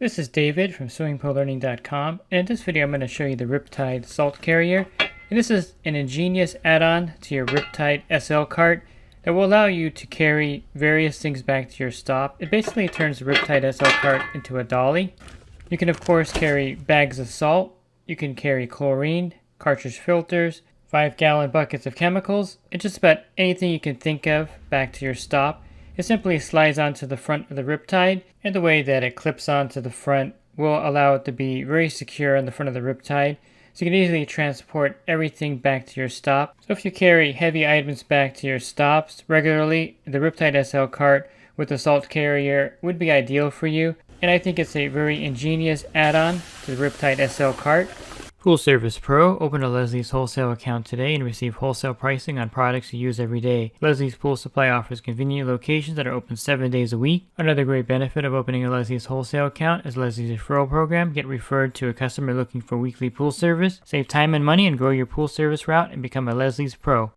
This is David from swimmingpoollearning.com, and in this video I'm going to show you the Riptide Salt Carrier. And this is an ingenious add-on to your Riptide SL cart that will allow you to carry various things back to your stop. It basically turns the Riptide SL cart into a dolly. You can of course carry bags of salt, you can carry chlorine, cartridge filters, 5-gallon buckets of chemicals, and just about anything you can think of back to your stop. It simply slides onto the front of the Riptide, and the way that it clips onto the front will allow it to be very secure on the front of the Riptide, so you can easily transport everything back to your stop. So if you carry heavy items back to your stops regularly, the Riptide SL cart with the salt carrier would be ideal for you, and I think it's a very ingenious add-on to the Riptide SL cart. Pool Service Pro. Open a Leslie's wholesale account today and receive wholesale pricing on products you use every day. Leslie's Pool Supply offers convenient locations that are open 7 days a week. Another great benefit of opening a Leslie's wholesale account is Leslie's referral program. Get referred to a customer looking for weekly pool service. Save time and money and grow your pool service route and become a Leslie's Pro.